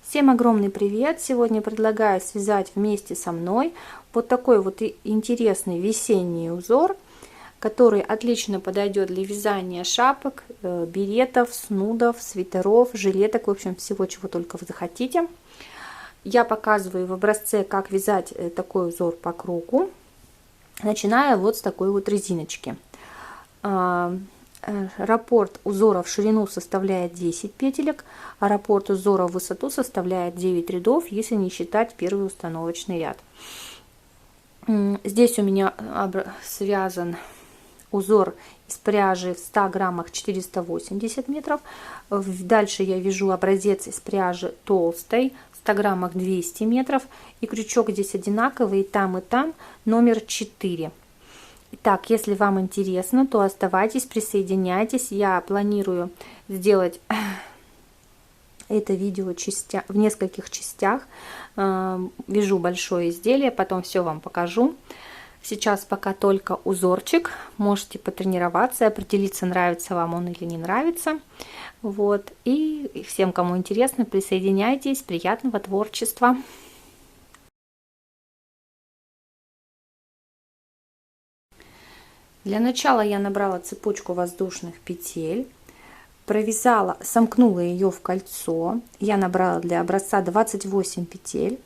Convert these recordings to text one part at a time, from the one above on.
Всем огромный привет! Сегодня предлагаю связать вместе со мной вот такой вот интересный весенний узор, который отлично подойдет для вязания шапок, беретов, снудов, свитеров, жилеток, в общем, всего, чего только вы захотите. Я показываю в образце, как вязать такой узор по кругу, начиная вот с такой вот резиночки. Раппорт узора в ширину составляет 10 петелек, а раппорт узора в высоту составляет 9 рядов, если не считать первый установочный ряд. Здесь у меня связан узор из пряжи в 100 граммах 480 метров. Дальше я вяжу образец из пряжи толстой, в 100 граммах 200 метров. И крючок здесь одинаковый и там, номер 4. Итак, если вам интересно, то оставайтесь, присоединяйтесь. Я планирую сделать это видео в нескольких частях. Вяжу большое изделие, потом все вам покажу. Сейчас пока только узорчик. Можете потренироваться, определиться, нравится вам он или не нравится. Вот. И всем, кому интересно, присоединяйтесь. Приятного творчества! Для начала я набрала цепочку воздушных петель, провязала, сомкнула ее в кольцо. Я набрала для образца 28 петель,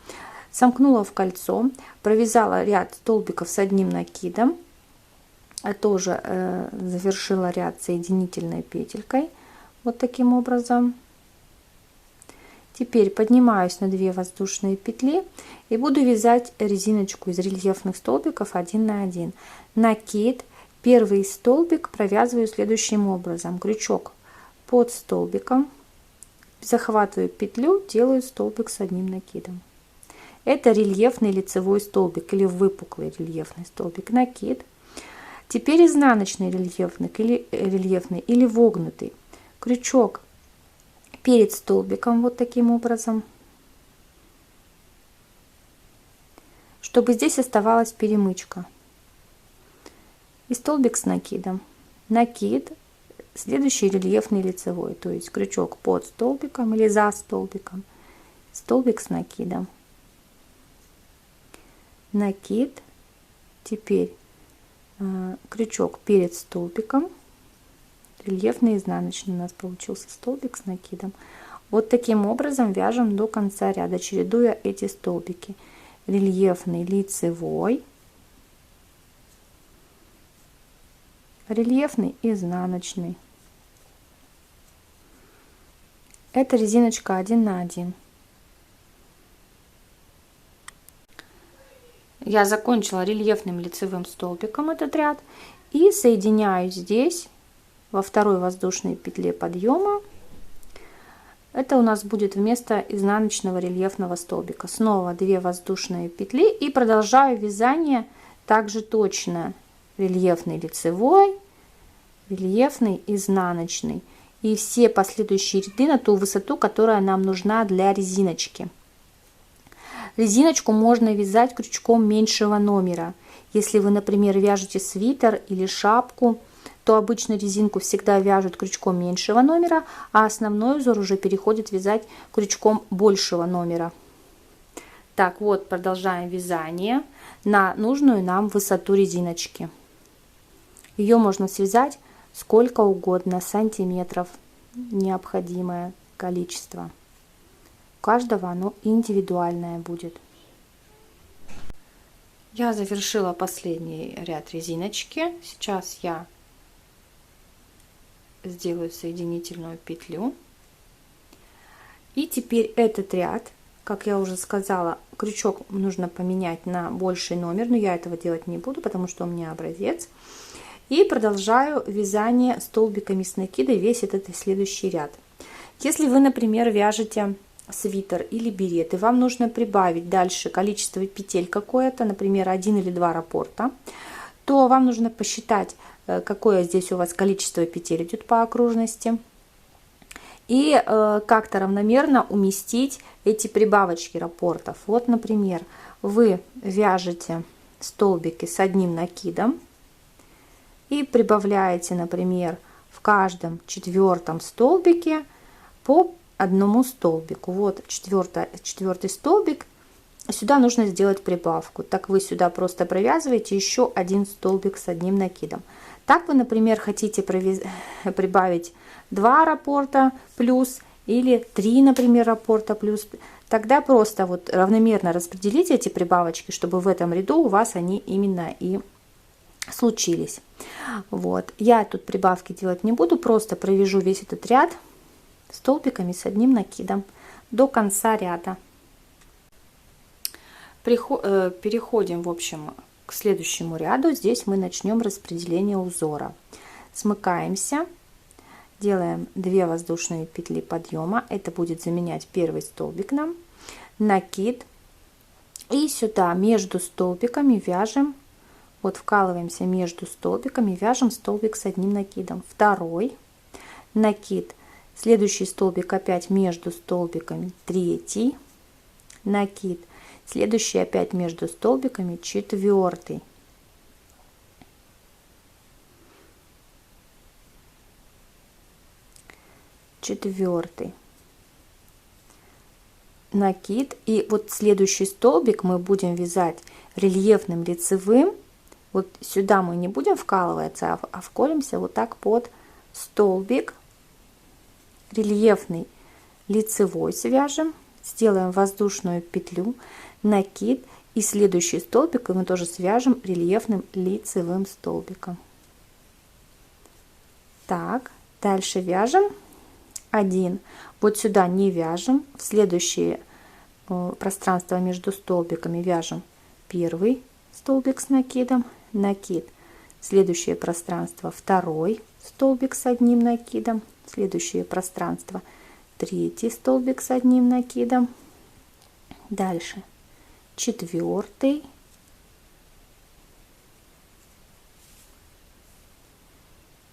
сомкнула в кольцо, провязала ряд столбиков с одним накидом, тоже завершила ряд соединительной петелькой, вот таким образом. Теперь поднимаюсь на 2 воздушные петли и буду вязать резиночку из рельефных столбиков 1 на 1. Накид. Первый столбик провязываю следующим образом. Крючок под столбиком, захватываю петлю, делаю столбик с одним накидом. Это рельефный лицевой столбик или выпуклый рельефный столбик. Накид. Теперь изнаночный рельефный или вогнутый. Крючок перед столбиком вот таким образом, чтобы здесь оставалась перемычка. И столбик с накидом. Накид, следующий рельефный лицевой, то есть крючок под столбиком или за столбиком, столбик с накидом. Накид, теперь крючок перед столбиком, рельефный изнаночный у нас получился столбик с накидом. Вот таким образом вяжем до конца ряда, чередуя эти столбики. Рельефный лицевой, рельефный изнаночный. Это резиночка 1 на 1. Я закончила рельефным лицевым столбиком этот ряд и соединяю здесь во второй воздушной петле подъема. Это у нас будет вместо изнаночного рельефного столбика. Снова 2 воздушные петли и продолжаю вязание также точно. Рельефный лицевой, рельефный изнаночный, и все последующие ряды на ту высоту, которая нам нужна для резиночки. Резиночку можно вязать крючком меньшего номера. Если вы, например, вяжете свитер или шапку, то обычно резинку всегда вяжут крючком меньшего номера, а основной узор уже переходит вязать крючком большего номера. Так, вот продолжаем вязание на нужную нам высоту резиночки. Ее можно связать сколько угодно сантиметров, необходимое количество. У каждого оно индивидуальное будет. Я завершила последний ряд резиночки. Сейчас я сделаю соединительную петлю. И теперь этот ряд, как я уже сказала, крючок нужно поменять на больший номер, но я этого делать не буду, потому что у меня образец. И продолжаю вязание столбиками с накида весь этот следующий ряд. Если вы, например, вяжете свитер или берет, и вам нужно прибавить дальше количество петель какое-то, например, 1 или 2 раппорта, то вам нужно посчитать, какое здесь у вас количество петель идет по окружности, и как-то равномерно уместить эти прибавочки раппортов. Вот, например, вы вяжете столбики с одним накидом и прибавляете, например, в каждом 4-м столбике по одному столбику. Вот четвертый столбик. Сюда нужно сделать прибавку. Так вы сюда просто провязываете еще один столбик с одним накидом. Так вы, например, хотите прибавить 2 раппорта плюс или 3, например, раппорта плюс. Тогда просто вот равномерно распределите эти прибавочки, чтобы в этом ряду у вас они именно и случились. Вот. Я тут прибавки делать не буду, просто провяжу весь этот ряд столбиками с одним накидом до конца ряда. Переходим, в общем, к следующему ряду. Здесь мы начнем распределение узора. Смыкаемся, делаем 2 воздушные петли подъема. Это будет заменять первый столбик нам. Накид. И сюда между столбиками вяжем, вот вкалываемся между столбиками, вяжем столбик с одним накидом. Второй накид. Следующий столбик опять между столбиками. Третий накид. Следующий опять между столбиками, четвертый. Четвертый. Накид. И вот следующий столбик мы будем вязать рельефным лицевым. Вот сюда мы не будем вкалываться, а вколемся вот так под столбик. Рельефный лицевой свяжем. Сделаем воздушную петлю, накид, и следующий столбик мы тоже свяжем рельефным лицевым столбиком. Так, дальше вяжем 1. Вот сюда не вяжем, в следующее пространство между столбиками вяжем первый столбик с накидом, накид, следующее пространство второй столбик с одним накидом, следующее пространство третий столбик с одним накидом, дальше четвертый,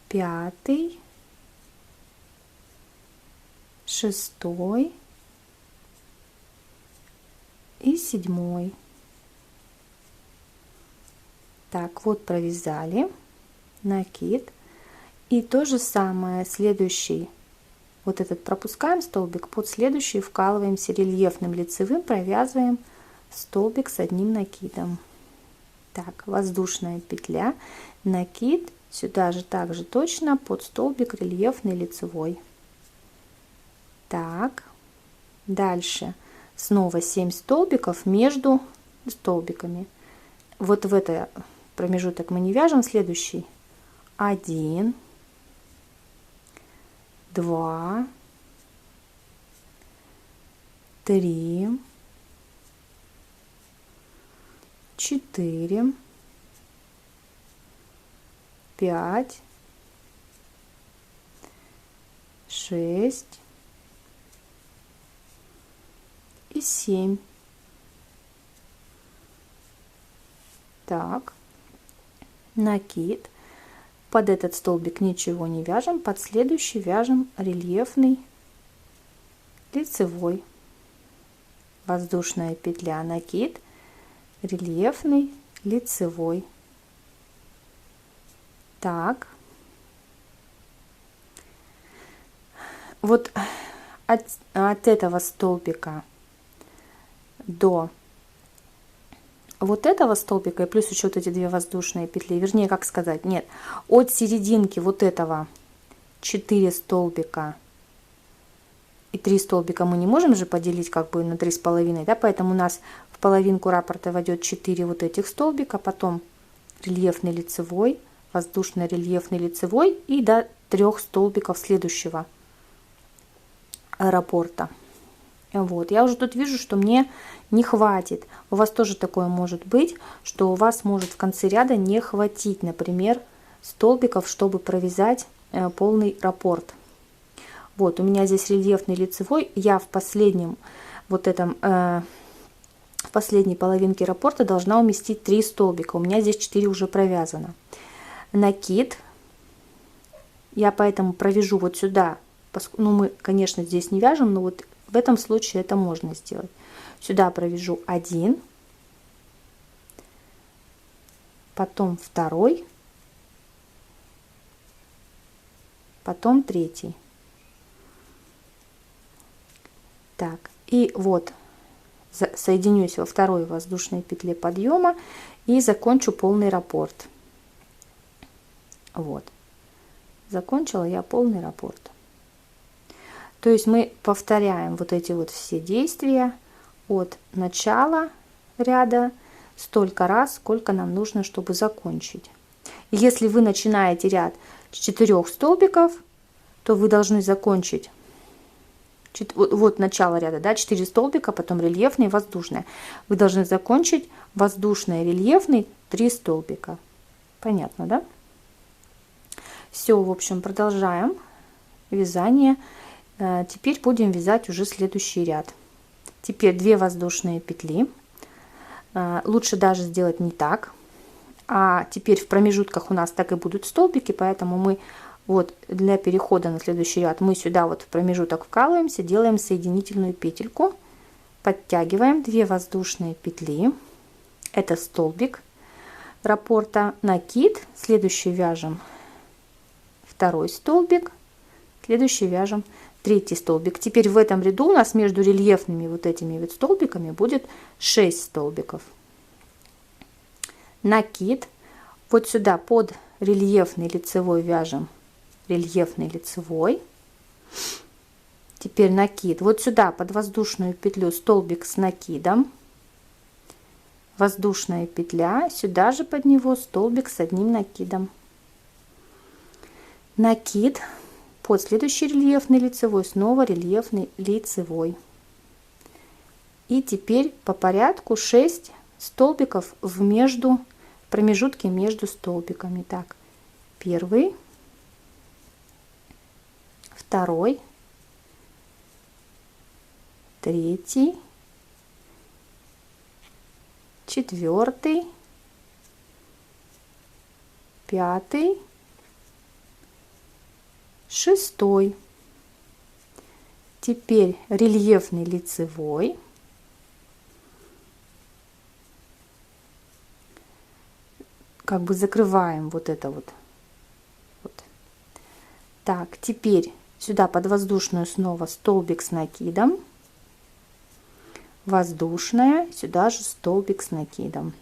пятый, шестой и седьмой. Так, вот провязали накид, и то же самое следующий. Вот этот пропускаем столбик, под следующий вкалываемся рельефным лицевым, провязываем столбик с одним накидом. Так, воздушная петля, накид, сюда же также точно под столбик рельефный лицевой. Так, дальше снова 7 столбиков между столбиками. Вот в этот промежуток мы не вяжем, следующий 1, 2, 3, 4, 5, 6 и 7. Так, накид. Под этот столбик ничего не вяжем, под следующий вяжем рельефный лицевой. Воздушная петля, накид, рельефный лицевой. Так, вот от этого столбика до вот этого столбика и плюс еще вот эти 2 воздушные петли, вернее, как сказать, нет, от серединки вот этого 4 столбика и 3 столбика мы не можем же поделить как бы на 3,5, да, поэтому у нас в половинку раппорта войдет 4 вот этих столбика, потом рельефный лицевой, воздушно рельефный лицевой и до 3 столбиков следующего раппорта. Вот, я уже тут вижу, что мне не хватит. У вас тоже такое может быть, что у вас может в конце ряда не хватить, например, столбиков, чтобы провязать полный раппорт. Вот, у меня здесь рельефный лицевой. Я в последнем вот этом, в последней половинке раппорта должна уместить 3 столбика. У меня здесь 4 уже провязано. Накид. Я поэтому провяжу вот сюда. Ну, мы, конечно, здесь не вяжем, но вот в этом случае это можно сделать. Сюда провяжу 1, потом 2, потом 3. Так, и вот соединюсь во второй воздушной петле подъема и закончу полный раппорт. Вот, закончила я полный раппорт. То есть мы повторяем вот эти вот все действия от начала ряда столько раз, сколько нам нужно, чтобы закончить. Если вы начинаете ряд с 4 столбиков, то вы должны закончить вот начало ряда, да, 4 столбика, потом рельефный, воздушный. Вы должны закончить воздушный, рельефный 3 столбика. Понятно, да? Все, в общем, продолжаем вязание. Теперь будем вязать уже следующий ряд. Теперь 2 воздушные петли. Лучше даже сделать не так. А теперь в промежутках у нас так и будут столбики, поэтому мы вот для перехода на следующий ряд мы сюда вот в промежуток вкалываемся, делаем соединительную петельку, подтягиваем 2 воздушные петли, это столбик раппорта, накид, следующий вяжем 2 столбик, следующий вяжем 3 столбик. Теперь в этом ряду у нас между рельефными вот этими вот столбиками будет 6 столбиков. Накид, вот сюда под рельефный лицевой вяжем рельефный лицевой. Теперь накид, вот сюда под воздушную петлю столбик с накидом, воздушная петля, сюда же под него столбик с одним накидом, накид, под следующий рельефный лицевой, снова рельефный лицевой. И теперь по порядку 6 столбиков в промежутке между столбиками. Так, 1, 2, 3, 4, 5, 6. Теперь рельефный лицевой. Как бы закрываем вот это вот. Так, теперь сюда под воздушную снова столбик с накидом, воздушная, сюда же столбик с накидом.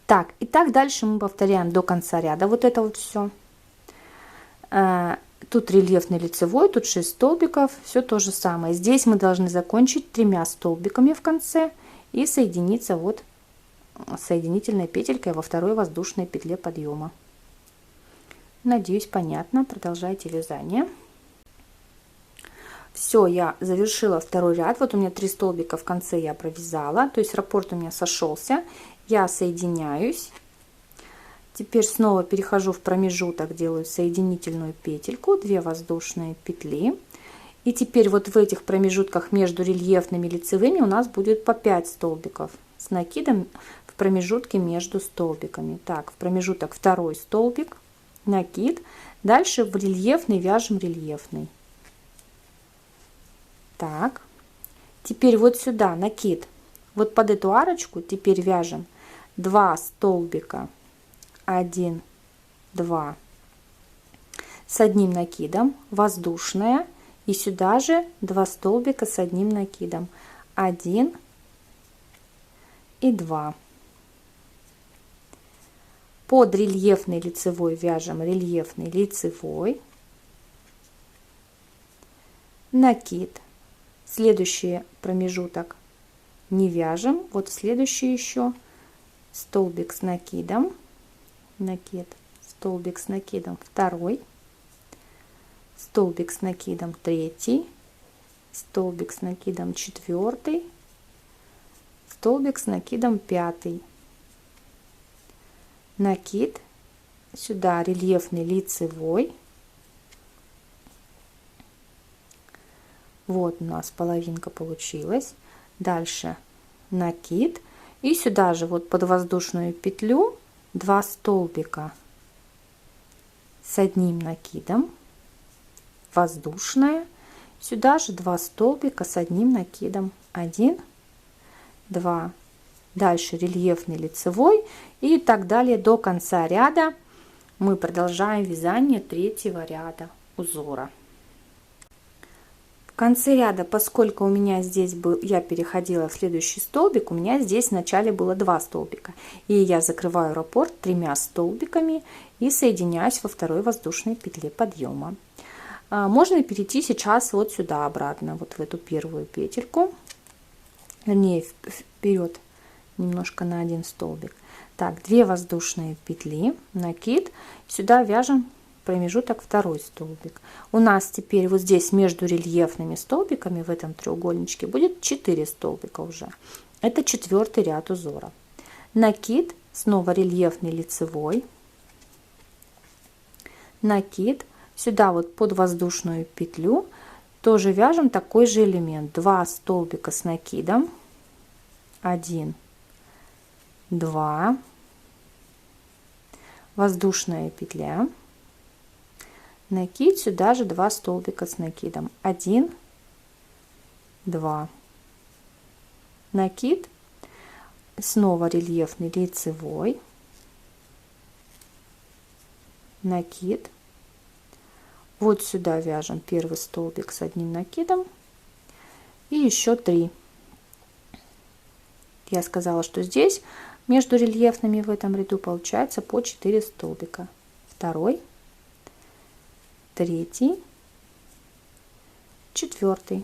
Так, и так дальше мы повторяем до конца ряда вот это вот все. Тут рельефный лицевой, тут 6 столбиков, все то же самое. Здесь мы должны закончить 3 столбиками в конце и соединиться вот соединительной петелькой во второй воздушной петле подъема. Надеюсь, понятно. Продолжайте вязание. Все, я завершила второй ряд. Вот у меня 3 столбика в конце я провязала, то есть раппорт у меня сошелся. Я соединяюсь. Теперь снова перехожу в промежуток, делаю соединительную петельку, 2 воздушные петли. И теперь вот в этих промежутках между рельефными и лицевыми у нас будет по 5 столбиков с накидом в промежутке между столбиками. Так, в промежуток 2 столбик, накид, дальше в рельефный вяжем рельефный. Так, теперь вот сюда накид, вот под эту арочку теперь вяжем 2 столбика, 1, 2 с одним накидом, воздушная, и сюда же 2 столбика с одним накидом, 1 и 2. Под рельефный лицевой вяжем рельефный лицевой, накид, следующий промежуток не вяжем, вот следующий еще столбик с накидом, накид, столбик с накидом 2, столбик с накидом 3, столбик с накидом 4, столбик с накидом 5, накид, сюда рельефный лицевой, вот у нас половинка получилась, дальше накид, и сюда же вот под воздушную петлю 2 столбика с одним накидом, воздушная, сюда же 2 столбика с одним накидом, 1, 2, дальше рельефный лицевой и так далее до конца ряда. Мы продолжаем вязание 3-го ряда узора. В конце ряда, поскольку у меня здесь был, я переходила в следующий столбик, у меня здесь в начале было 2 столбика. И я закрываю раппорт 3 столбиками и соединяюсь во второй воздушной петле подъема. Можно перейти сейчас вот сюда обратно, вот в эту первую петельку, вернее вперед немножко на 1 столбик. Так, 2 воздушные петли, накид, сюда вяжем промежуток второй столбик. У нас теперь вот здесь между рельефными столбиками в этом треугольничке будет 4 столбика уже. Это 4-й ряд узора. Накид, снова рельефный лицевой, накид, сюда вот под воздушную петлю тоже вяжем такой же элемент. 2 столбика с накидом, 1, 2, воздушная петля, накид, сюда же 2 столбика с накидом, 1, 2, накид, снова рельефный лицевой, накид, вот сюда вяжем первый столбик с 1 накидом и еще 3. Я сказала, что здесь между рельефными в этом ряду получается по 4 столбика. Второй, третий, 4.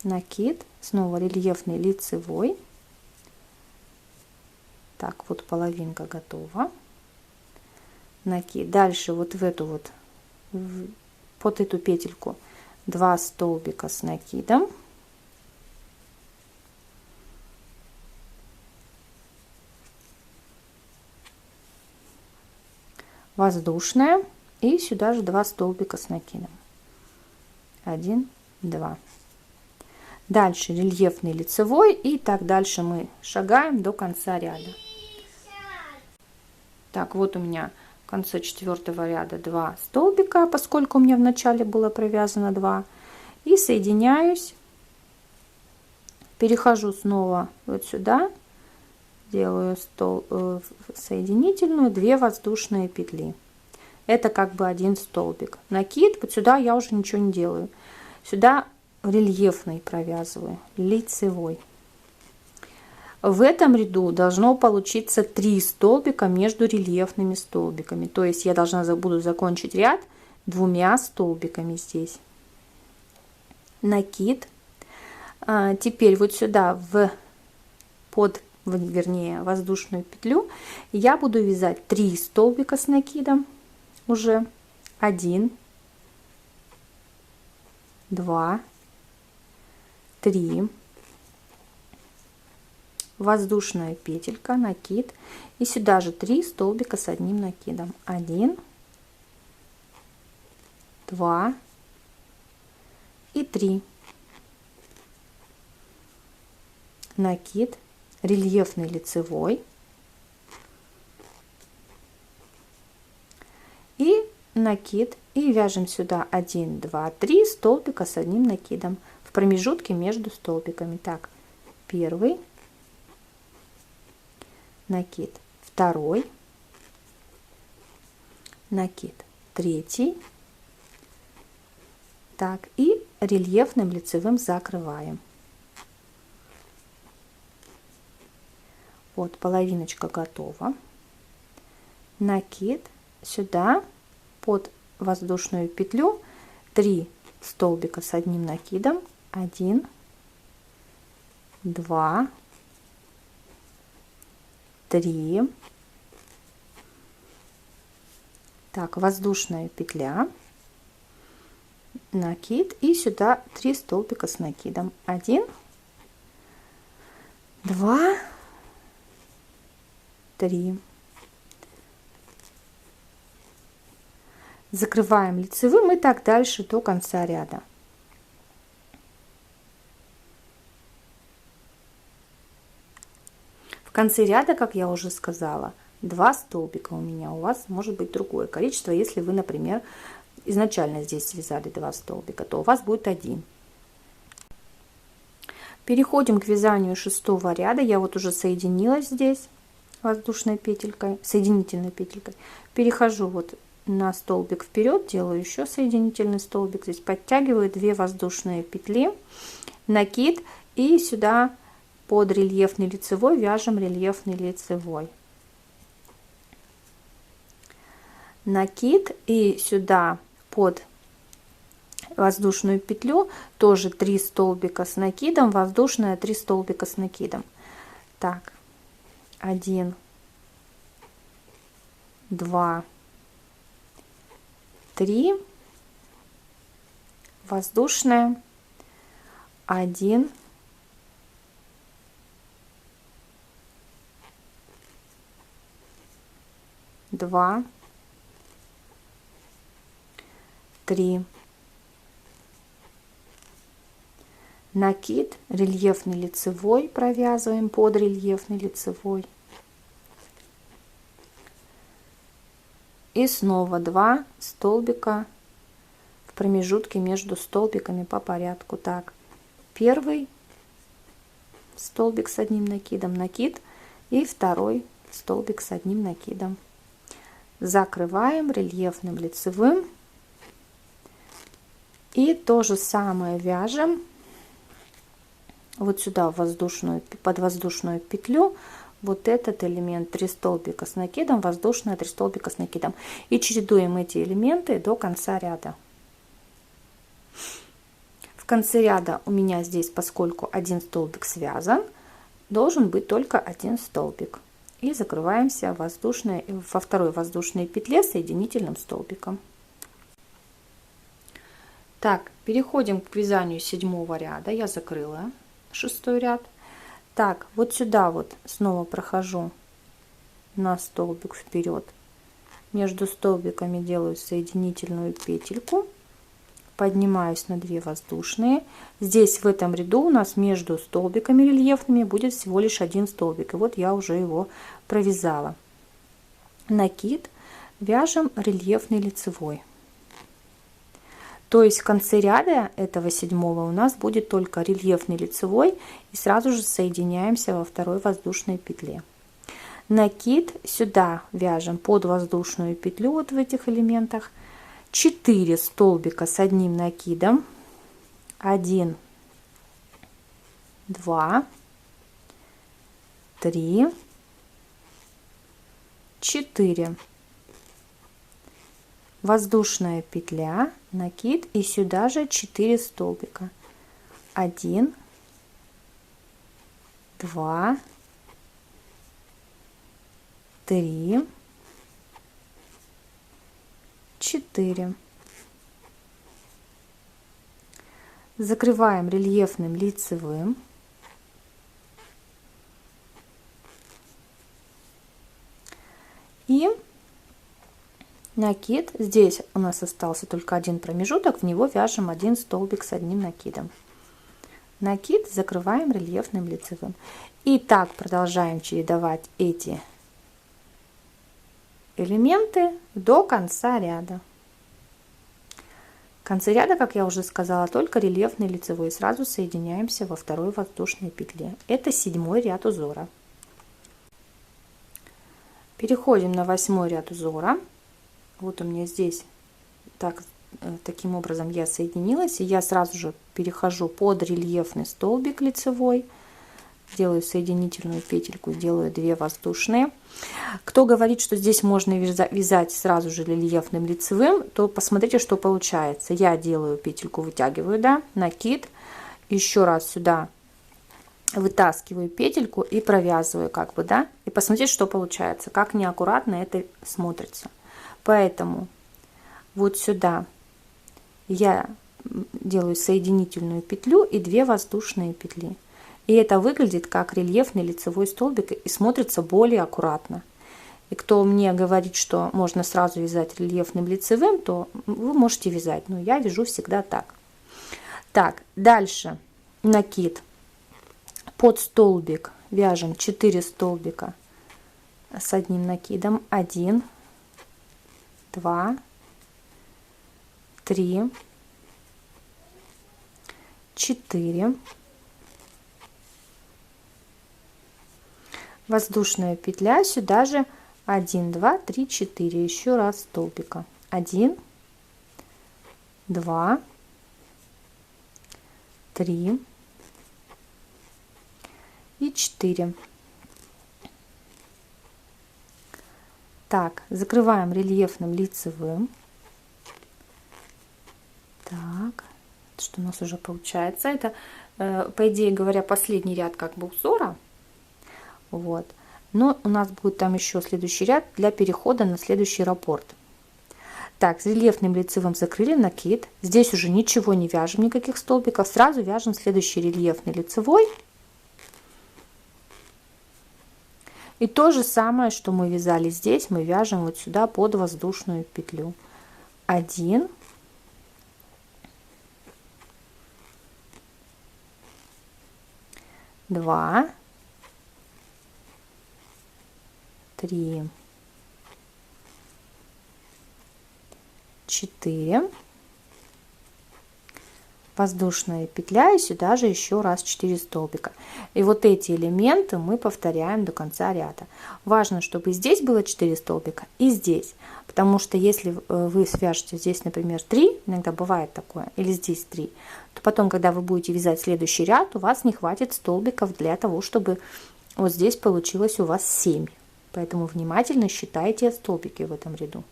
Накид, снова рельефный лицевой. Так, вот половинка готова. Накид. Дальше вот в эту вот, под эту петельку 2 столбика с накидом. Воздушная, и сюда же 2 столбика с накидом, 1, 2. Дальше рельефный лицевой, и так дальше мы шагаем до конца ряда. Так, вот у меня в конце 4-го ряда 2 столбика, поскольку у меня в начале было провязано 2, и соединяюсь, перехожу снова вот сюда, делаю соединительную, 2 воздушные петли. Это как бы 1 столбик. Накид, вот сюда я уже ничего не делаю. Сюда рельефный провязываю, лицевой. В этом ряду должно получиться 3 столбика между рельефными столбиками. То есть я буду закончить ряд 2 столбиками здесь. Накид. Теперь вот сюда вернее воздушную петлю я буду вязать 3 столбика с накидом, уже 1, 2, 3, воздушная петелька, накид, и сюда же 3 столбика с 1 накидом, 1, 2 и 3, накид, рельефный лицевой и накид, и вяжем сюда 1, 2, 3 столбика с 1 накидом в промежутке между столбиками. Так, первый накид, второй накид, третий, так, и рельефным лицевым закрываем. Вот половиночка готова. Накид, сюда под воздушную петлю 3 столбика с 1 накидом, 1, 2, 3, так, воздушная петля, накид, и сюда 3 столбика с накидом, 1, 2, 3. Закрываем лицевым, и так дальше до конца ряда. В конце ряда, как я уже сказала, 2 столбика у меня, у вас может быть другое количество. Если вы, например, изначально здесь связали 2 столбика, то у вас будет 1. Переходим к вязанию 6-го ряда. Я вот уже соединилась здесь воздушной петелькой, соединительной петелькой. Перехожу вот на столбик вперед, делаю еще соединительный столбик, здесь подтягиваю 2 воздушные петли, накид, и сюда под рельефный лицевой вяжем рельефный лицевой, накид, и сюда под воздушную петлю тоже 3 столбика с накидом, воздушная 3 столбика с накидом. Так, 1, 2, 3, воздушная, 1, 2, 3, накид, рельефный лицевой провязываем под рельефный лицевой, и снова 2 столбика в промежутке между столбиками по порядку. Так, первый столбик с одним накидом, накид, и второй столбик с одним накидом, закрываем рельефным лицевым, и то же самое вяжем вот сюда в воздушную, под воздушную петлю, вот этот элемент 3 столбика с накидом, воздушная 3 столбика с накидом, и чередуем эти элементы до конца ряда. В конце ряда у меня здесь, поскольку один столбик связан, должен быть только один столбик, и закрываемся воздушной, во второй воздушной петле соединительным столбиком. Так, переходим к вязанию 7 ряда. Я закрыла 6 ряд. Так, вот сюда вот снова прохожу на столбик вперед, между столбиками делаю соединительную петельку, поднимаюсь на 2 воздушные. Здесь в этом ряду у нас между столбиками рельефными будет всего лишь один столбик, и вот я уже его провязала. Накид, вяжем рельефный лицевой. То есть в конце ряда этого 7-го у нас будет только рельефный лицевой, и сразу же соединяемся во второй воздушной петле. Накид, сюда вяжем под воздушную петлю, вот в этих элементах 4 столбика с одним накидом, 1, 2, 3, 4, воздушная петля, накид, и сюда же 4 столбика, 1, 2, 3, 4. Закрываем рельефным лицевым. И накид. Здесь у нас остался только один промежуток, в него вяжем один столбик с одним накидом. Накид, закрываем рельефным лицевым. И так продолжаем чередовать эти элементы до конца ряда. В конце ряда, как я уже сказала, только рельефный лицевой. Сразу соединяемся во второй воздушной петле. Это 7-й ряд узора. Переходим на 8-й ряд узора. Вот у меня здесь таким образом я соединилась, и я сразу же перехожу под рельефный столбик лицевой, делаю соединительную петельку, делаю 2 воздушные. Кто говорит, что здесь можно вязать сразу же рельефным лицевым, то посмотрите, что получается. Я делаю петельку, вытягиваю, да, накид, еще раз сюда вытаскиваю петельку и провязываю, как бы, да, и посмотрите, что получается, как неаккуратно это смотрится. Поэтому вот сюда я делаю соединительную петлю и 2 воздушные петли. И это выглядит как рельефный лицевой столбик и смотрится более аккуратно. И кто мне говорит, что можно сразу вязать рельефным лицевым, то вы можете вязать. Но я вяжу всегда так. Так, дальше накид. Под столбик вяжем 4 столбика с одним накидом. 1, 2, 3, 4. Воздушная петля, сюда же 1, 2, 3, 4. Еще раз столбика. 1, 2, 3 и 4. Так, закрываем рельефным лицевым. Так, что у нас уже получается? Это, по идее говоря, последний ряд как бы узора. Вот. Но у нас будет там еще следующий ряд для перехода на следующий раппорт. Так, с рельефным лицевым закрыли накид. Здесь уже ничего не вяжем, никаких столбиков. Сразу вяжем следующий рельефный лицевой. И то же самое, что мы вязали здесь, мы вяжем вот сюда под воздушную петлю. 1, 2, 3, 4, воздушная петля, и сюда же еще раз 4 столбика. И вот эти элементы мы повторяем до конца ряда. Важно, чтобы здесь было 4 столбика и здесь, потому что если вы свяжете здесь, например, 3, иногда бывает такое, или здесь 3, то потом, когда вы будете вязать следующий ряд, у вас не хватит столбиков для того, чтобы вот здесь получилось у вас 7. Поэтому внимательно считайте столбики в этом ряду.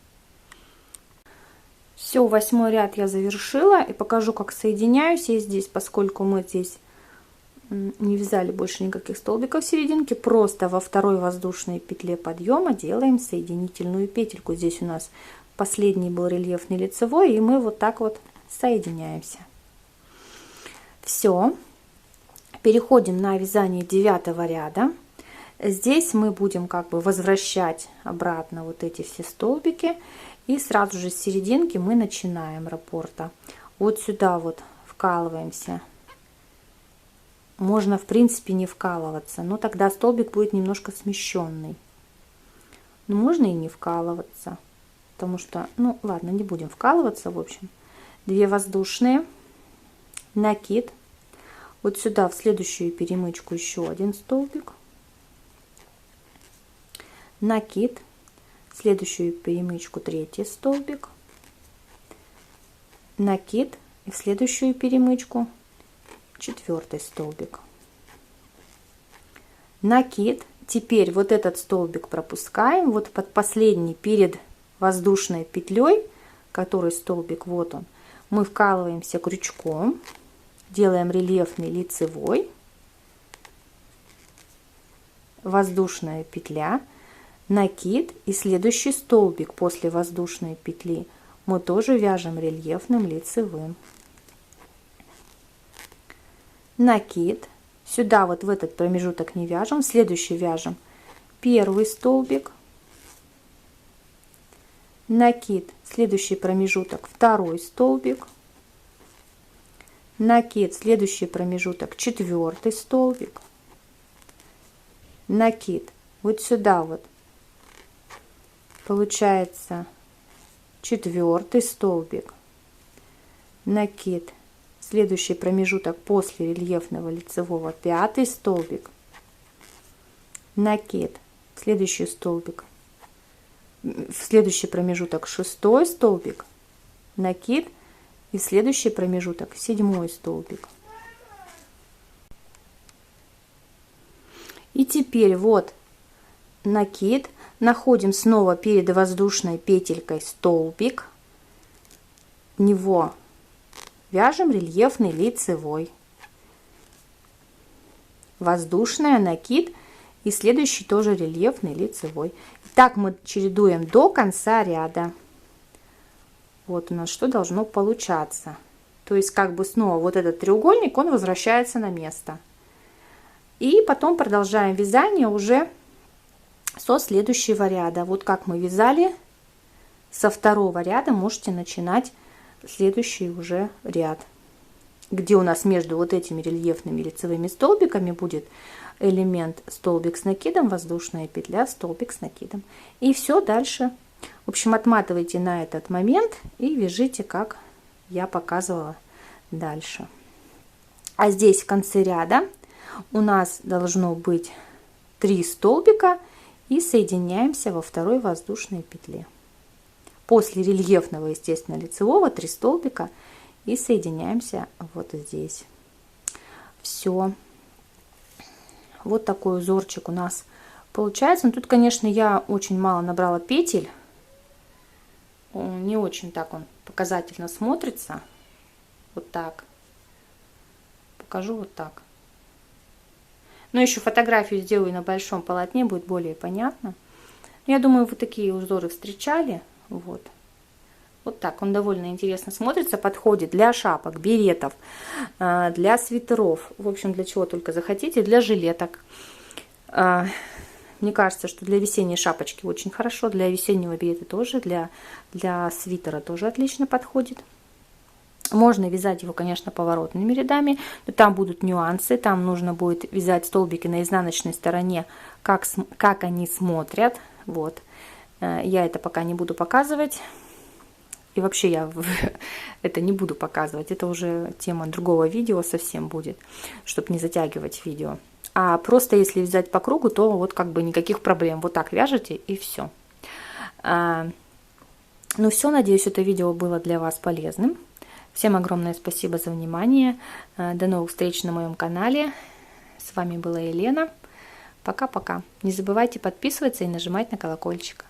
Все, 8 ряд я завершила, и покажу, как соединяюсь я здесь, поскольку мы здесь не вязали больше никаких столбиков в серединке, просто во второй воздушной петле подъема делаем соединительную петельку. Здесь у нас последний был рельефный лицевой, и мы вот так вот соединяемся. Все, переходим на вязание 9 ряда. Здесь мы будем как бы возвращать обратно вот эти все столбики. И сразу же с серединки мы начинаем раппорта. Вот сюда вот вкалываемся. Можно в принципе не вкалываться, но тогда столбик будет немножко смещенный. Но можно и не вкалываться, потому что, ну ладно, не будем вкалываться. В общем, 2 воздушные, накид. Вот сюда в следующую перемычку еще 1 столбик, накид. Следующую перемычку 3 столбик, накид, и в следующую перемычку 4 столбик, накид. Теперь вот этот столбик пропускаем, вот под последний перед воздушной петлей, который столбик, вот он, мы вкалываемся крючком, делаем рельефный лицевой, воздушная петля, накид, и следующий столбик после воздушной петли мы тоже вяжем рельефным лицевым. Накид, сюда вот в этот промежуток не вяжем, следующий вяжем 1 столбик, накид, следующий промежуток 2 столбик, накид, следующий промежуток 4 столбик, накид, вот сюда вот получается 4 столбик, накид, следующий промежуток после рельефного лицевого 5 столбик, накид, следующий столбик, в следующий промежуток 6 столбик, накид, и в следующий промежуток 7 столбик. И теперь вот накид, находим снова перед воздушной петелькой столбик, в него вяжем рельефный лицевой, воздушная, накид, и следующий тоже рельефный лицевой. Так мы чередуем до конца ряда. Вот у нас что должно получаться. То есть как бы снова вот этот треугольник, он возвращается на место. И потом продолжаем вязание уже со следующего ряда. Вот как мы вязали со 2 ряда, можете начинать следующий уже ряд, где у нас между вот этими рельефными лицевыми столбиками будет элемент столбик с накидом, воздушная петля, столбик с накидом. И все дальше. В общем, отматывайте на этот момент и вяжите, как я показывала дальше. А здесь в конце ряда у нас должно быть 3 столбика, и соединяемся во 2 воздушной петле. после рельефного, естественно, лицевого 3 столбика и соединяемся вот здесь. Все. Вот такой узорчик у нас получается. Но тут, конечно, я очень мало набрала петель. Не очень так он показательно смотрится. Вот так. Покажу вот так. Но еще фотографию сделаю на большом полотне, будет более понятно. Я думаю, вы такие узоры встречали. Вот. Вот так. Он довольно интересно смотрится. Подходит для шапок, беретов, для свитеров. В общем, для чего только захотите. Для жилеток. Мне кажется, что для весенней шапочки очень хорошо. Для весеннего берета тоже. Для свитера тоже отлично подходит. Можно вязать его, конечно, поворотными рядами, но там будут нюансы, там нужно будет вязать столбики на изнаночной стороне, как они смотрят. Вот. Я это пока не буду показывать. И вообще я это не буду показывать. Это уже тема другого видео совсем будет, чтобы не затягивать видео. А просто если вязать по кругу, то вот как бы никаких проблем. Вот так вяжете и все. Ну все, надеюсь, это видео было для вас полезным. Всем огромное спасибо за внимание. До новых встреч на моем канале. С вами была Елена. Пока-пока. Не забывайте подписываться и нажимать на колокольчик.